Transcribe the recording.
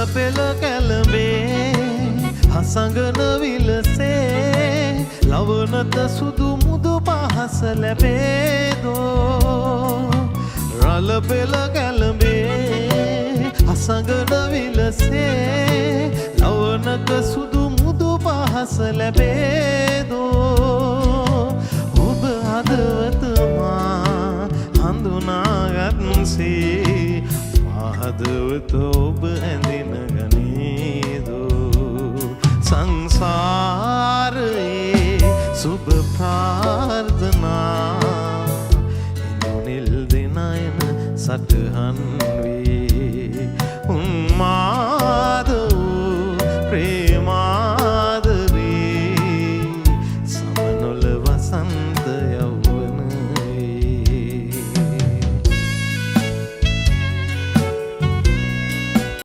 පෙළ කැළඹේ හසඟන විලසේ ලවනත සුදු මුදු පහස ලැබේදෝ රළ පෙළ කැළඹේ හසඟන විලසේ ලවනත සුදු මුදු පහස ලැබේදෝ ඔබ හදවතමා හඳුනාගත්සේ හදවත ඔබ